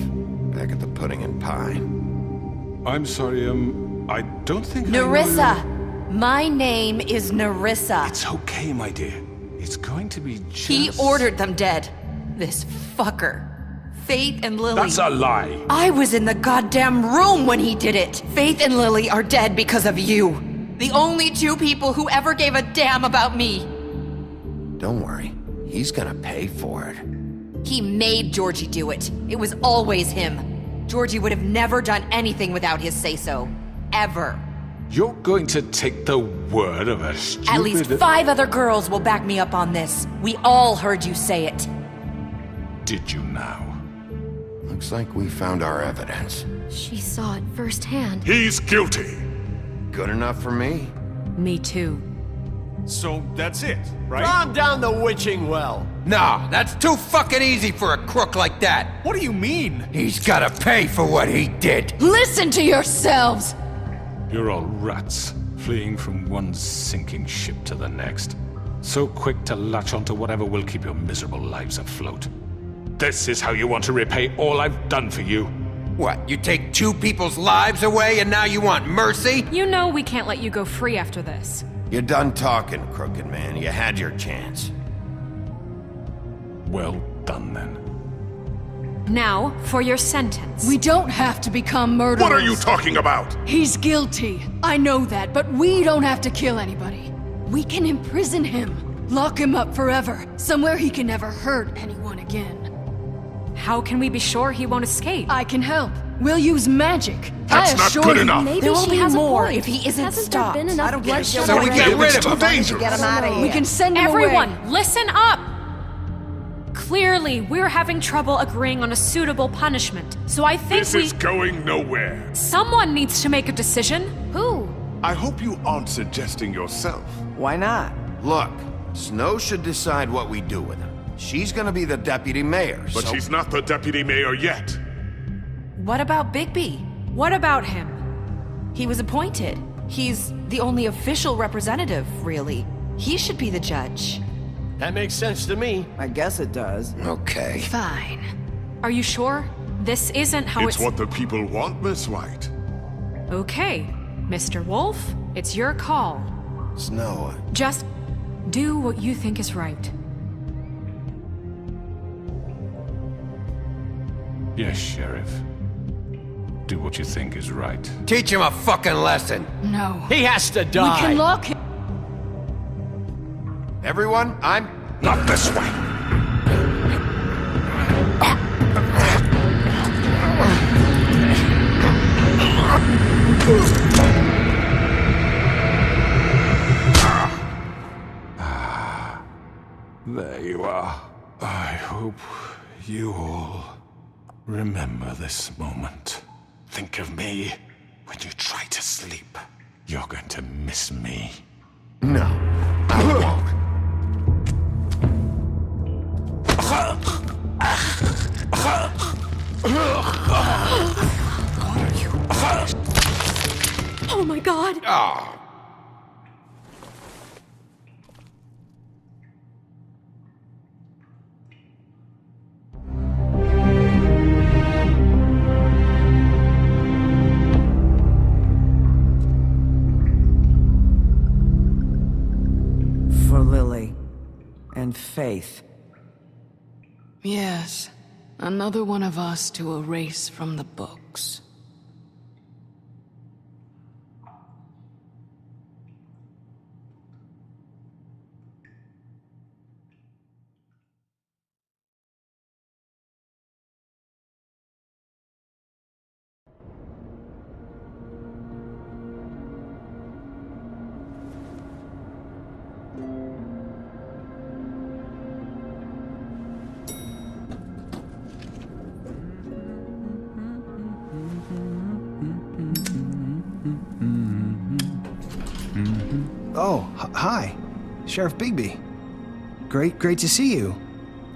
back at the Pudding and Pie. I'm sorry, I don't think Nerissa! My name is Nerissa. It's okay, my dear. It's going to be just... He ordered them dead. This fucker. Faith and Lily. That's a lie. I was in the goddamn room when he did it. Faith and Lily are dead because of you. The only two people who ever gave a damn about me. Don't worry. He's gonna pay for it. He made Georgie do it. It was always him. Georgie would have never done anything without his say-so. Ever. You're going to take the word of a stupid... At least 5 other girls will back me up on this. We all heard you say it. Did you now? Looks like we found our evidence. She saw it firsthand. He's guilty. Good enough for me. Me too. So that's it, right? Calm down the witching well. Nah, that's too fucking easy for a crook like that. What do you mean? He's gotta pay for what he did. Listen to yourselves! You're all rats, fleeing from one sinking ship to the next. So quick to latch onto whatever will keep your miserable lives afloat. This is how you want to repay all I've done for you? What, you take 2 people's lives away and now you want mercy? You know we can't let you go free after this. You're done talking, crooked man. You had your chance. Well done, then. Now, for your sentence. We don't have to become murderers. What are you talking about? He's guilty. I know that, but we don't have to kill anybody. We can imprison him. Lock him up forever. Somewhere he can never hurt anyone again. How can we be sure he won't escape? I can help. We'll use magic. That's not good enough. Maybe There will she be has more a point. if he isn't Hasn't stopped. there been enough I don't get it. bloodshed So we already? get rid It's of too him. dangerous. Get him out of here. We can send him Everyone, away. listen up! Clearly, we're having trouble agreeing on a suitable punishment. So I think This is going nowhere. Someone needs to make a decision. Who? I hope you aren't suggesting yourself. Why not? Look, Snow should decide what we do with him. She's gonna be the deputy mayor, But she's not the deputy mayor yet. What about Bigby? What about him? He was appointed. He's the only official representative, really. He should be the judge. That makes sense to me. I guess it does. Okay. Fine. Are you sure? This isn't how It's what the people want, Miss White. Okay, Mr. Wolf, it's your call. Snow, Just do what you think is right. Yes, Sheriff. Do what you think is right. Teach him a fucking lesson. No. He has to die. We can lock him. everyone, I'm... Not this way. There you are. I hope you all remember this moment. Think of me when you try to sleep. You're going to miss me. No, I won't. Oh my god! Ah. For Lily and Faith. Yes. Another one of us to erase from the books. Oh, hi. Sheriff Bigby. Great to see you.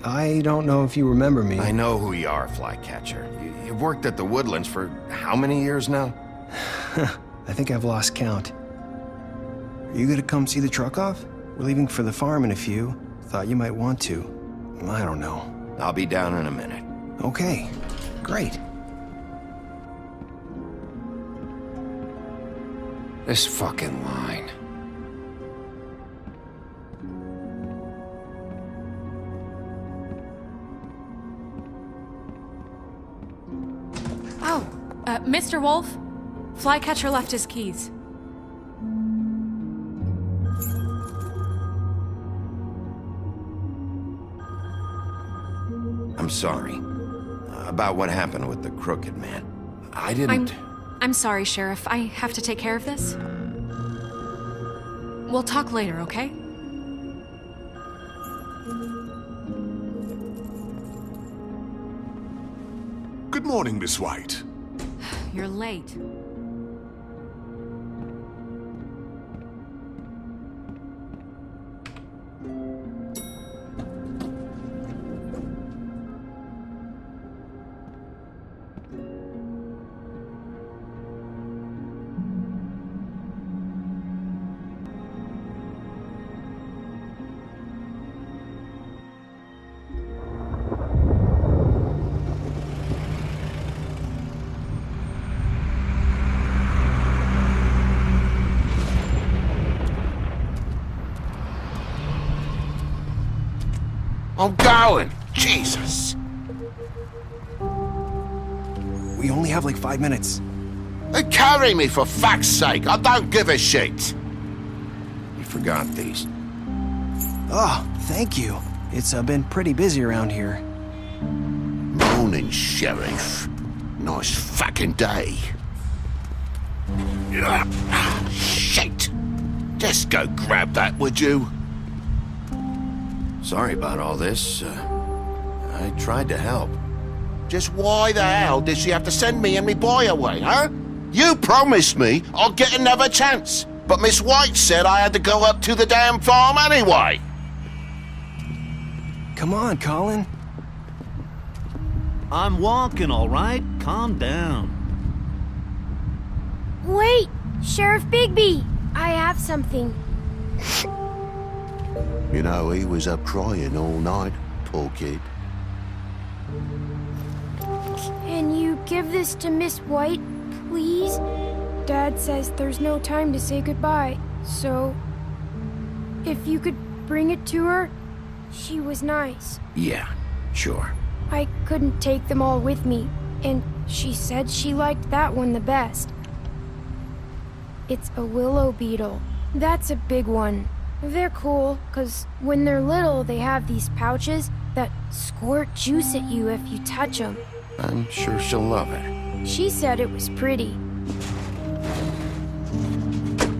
I don't know if you remember me. I know who you are, Flycatcher. You've worked at the Woodlands for how many years now? I think I've lost count. Are you gonna come see the truck off? We're leaving for the farm in a few. Thought you might want to. I don't know. I'll be down in a minute. Okay, great. This fucking line. Oh, Mr. Wolf, Flycatcher left his keys. I'm sorry. About what happened with the Crooked Man. I didn't... I'm sorry, Sheriff. I have to take care of this. We'll talk later, okay? Good morning, Miss White. You're late. I'm going! Jesus! We only have like 5 minutes. Carry me, for fuck's sake! I don't give a shit! You forgot these. Oh, thank you. It's been pretty busy around here. Morning, Sheriff. Nice fucking day. Shit! Just go grab that, would you? Sorry about all this. I tried to help. Just why the hell did she have to send me and me boy away, huh? You promised me I'd get another chance, but Miss White said I had to go up to the damn farm anyway. Come on, Colin. I'm walking, all right? Calm down. Wait! Sheriff Bigby! I have something. You know, he was up crying all night, poor kid. Can you give this to Miss White, please? Dad says there's no time to say goodbye, so... if you could bring it to her, she was nice. Yeah, sure. I couldn't take them all with me, and she said she liked that one the best. It's a willow beetle. That's a big one. They're cool, 'cause when they're little, they have these pouches that squirt juice at you if you touch them. I'm sure she'll love it. She said it was pretty.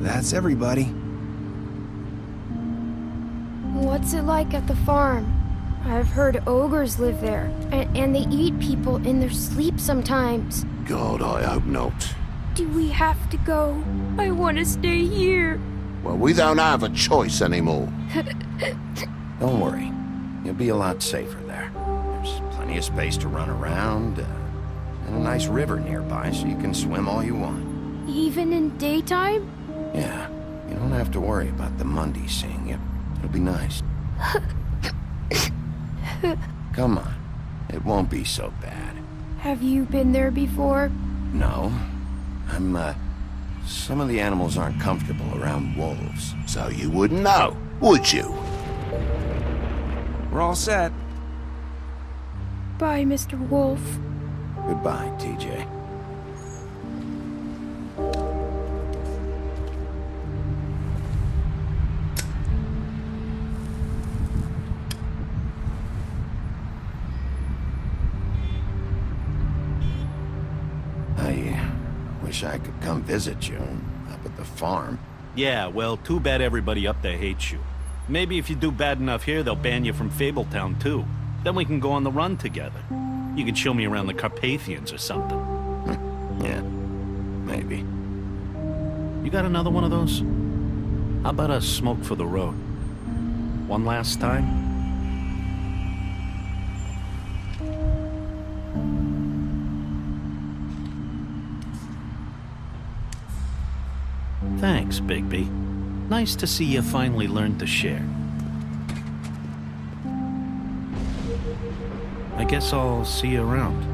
That's everybody. What's it like at the farm? I've heard ogres live there, and they eat people in their sleep sometimes. God, I hope not. Do we have to go? I want to stay here. Well, we don't have a choice anymore. Don't worry. You'll be a lot safer there. There's plenty of space to run around, and a nice river nearby so you can swim all you want. Even in daytime? Yeah, you don't have to worry about the Mundies seeing you. It'll be nice. Come on. It won't be so bad. Have you been there before? No. Some of the animals aren't comfortable around wolves. So you wouldn't know, would you? We're all set. Bye, Mr. Wolf. Goodbye, TJ. Wish I could come visit you up at the farm. Yeah, well, too bad everybody up there hates you. Maybe if you do bad enough here, they'll ban you from Fabletown, too. Then we can go on the run together. You could show me around the Carpathians or something. Yeah, maybe. You got another one of those? How about a smoke for the road? One last time? Thanks, Bigby. Nice to see you finally learned to share. I guess I'll see you around.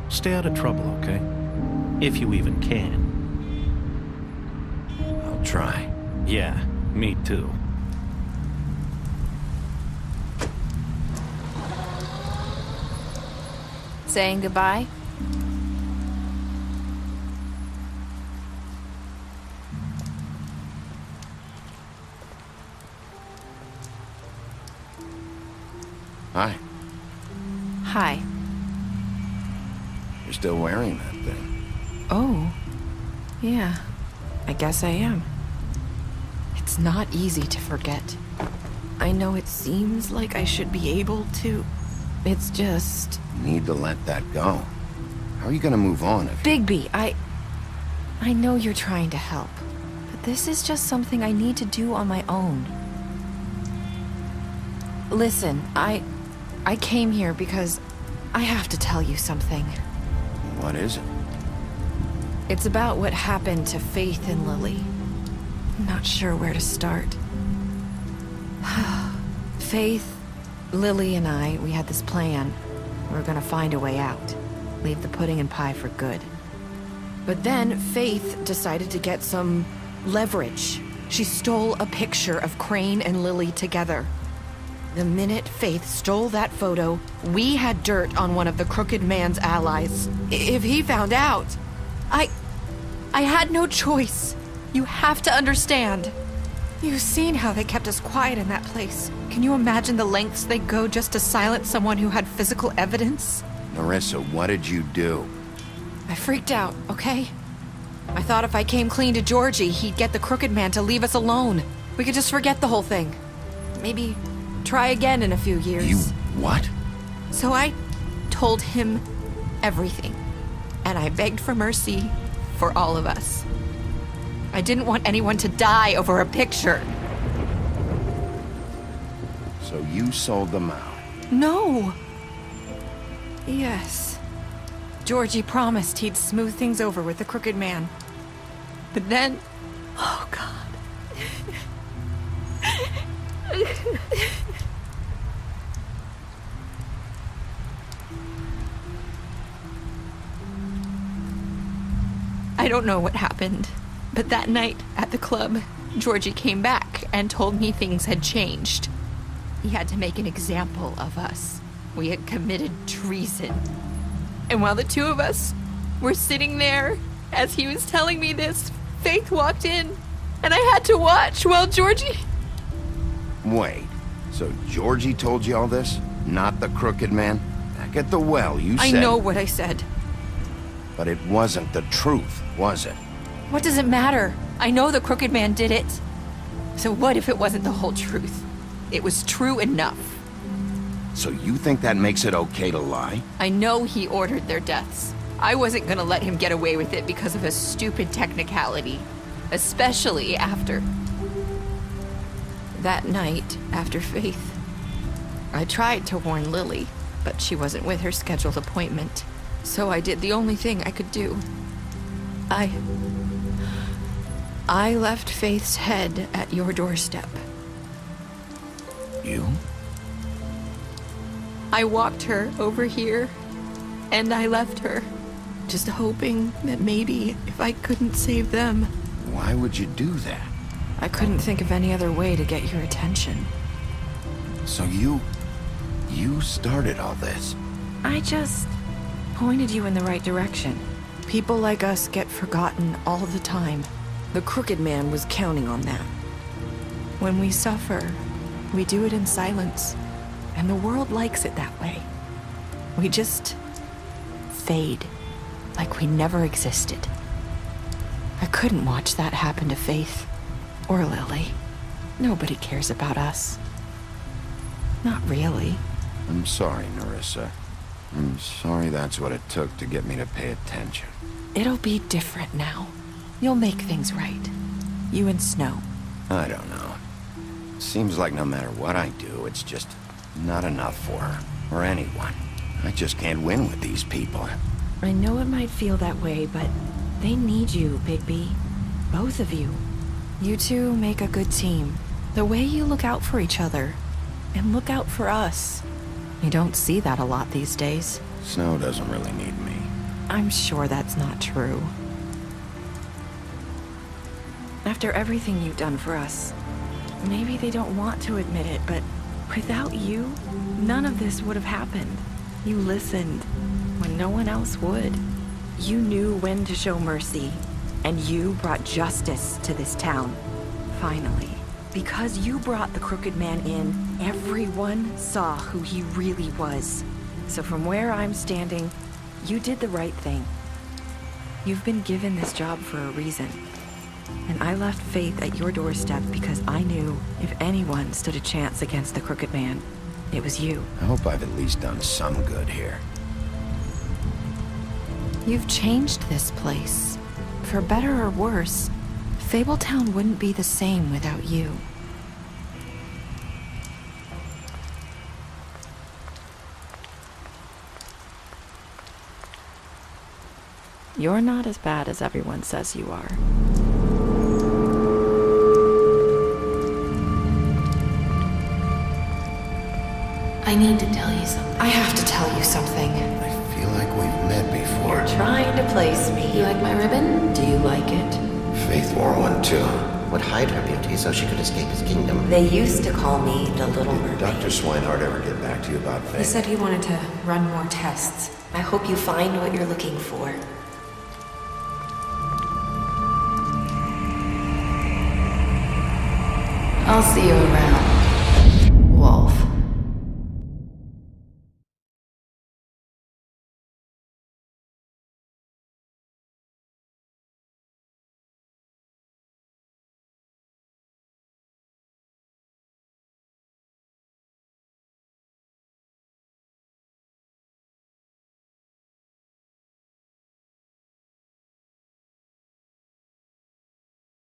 Stay out of trouble, okay? If you even can. I'll try. Yeah, me too. Saying goodbye? Hi. Hi. You're still wearing that thing. Oh. Yeah. I guess I am. It's not easy to forget. I know it seems like I should be able to. It's just... You need to let that go. How are you gonna move on if... Bigby, I know you're trying to help. But this is just something I need to do on my own. Listen, I came here because I have to tell you something. What is it? It's about what happened to Faith and Lily. I'm not sure where to start. Faith, Lily, and I, we had this plan. We were gonna find a way out. Leave the pudding and pie for good. But then Faith decided to get some leverage. She stole a picture of Crane and Lily together. The minute Faith stole that photo, we had dirt on one of the Crooked Man's allies. If he found out, I had no choice. You have to understand. You've seen how they kept us quiet in that place. Can you imagine the lengths they go just to silence someone who had physical evidence? Nerissa, what did you do? I freaked out, okay? I thought if I came clean to Georgie, he'd get the Crooked Man to leave us alone. We could just forget the whole thing. Maybe try again in a few years. You what? So I told him everything, and I begged for mercy for all of us. I didn't want anyone to die over a picture. So you sold them out. No. Yes. Georgie promised he'd smooth things over with the Crooked Man. But then... Oh, God. I don't know what happened, but that night at the club, Georgie came back and told me things had changed. He had to make an example of us. We had committed treason. And while the two of us were sitting there, as he was telling me this, Faith walked in, and I had to watch while Georgie... Wait, so Georgie told you all this? Not the Crooked Man? Back at the well, you said... I know what I said. But it wasn't the truth, was it? What does it matter? I know the Crooked Man did it. So what if it wasn't the whole truth? It was true enough. So you think that makes it okay to lie? I know he ordered their deaths. I wasn't gonna let him get away with it because of a stupid technicality. Especially after... That night, after Faith, I tried to warn Lily, but she wasn't with her scheduled appointment. So I did the only thing I could do. I left Faith's head at your doorstep. You? I walked her over here, and I left her, just hoping that maybe if I couldn't save them... Why would you do that? I couldn't think of any other way to get your attention. So you started all this? I just pointed you in the right direction. People like us get forgotten all the time. The Crooked Man was counting on that. When we suffer, we do it in silence, and the world likes it that way. We just fade, like we never existed. I couldn't watch that happen to Faith, or Lily. Nobody cares about us. Not really. I'm sorry, Nerissa. I'm sorry that's what it took to get me to pay attention. It'll be different now. You'll make things right. You and Snow. I don't know. Seems like no matter what I do, it's just not enough for her, or anyone. I just can't win with these people. I know it might feel that way, but they need you, Bigby. Both of you. You two make a good team. The way you look out for each other, and look out for us. You don't see that a lot these days. Snow doesn't really need me. I'm sure that's not true. After everything you've done for us, maybe they don't want to admit it, but without you, none of this would have happened. You listened when no one else would. You knew when to show mercy, and you brought justice to this town. Finally. Because you brought the Crooked Man in, everyone saw who he really was. So from where I'm standing, you did the right thing. You've been given this job for a reason. And I left Faith at your doorstep because I knew if anyone stood a chance against the Crooked Man, it was you. I hope I've at least done some good here. You've changed this place. For better or worse, Fabletown wouldn't be the same without you. You're not as bad as everyone says you are. I need to tell you something. I have to tell you something. I feel like we've met before. You're trying to place me. You like my ribbon? Do you like it? Faith wore one too. Would hide her beauty so she could escape his kingdom. They used to call me the Little Mermaid. Did Dr. Swinehart ever get back to you about Faith? He said he wanted to run more tests. I hope you find what you're looking for. I'll see you around.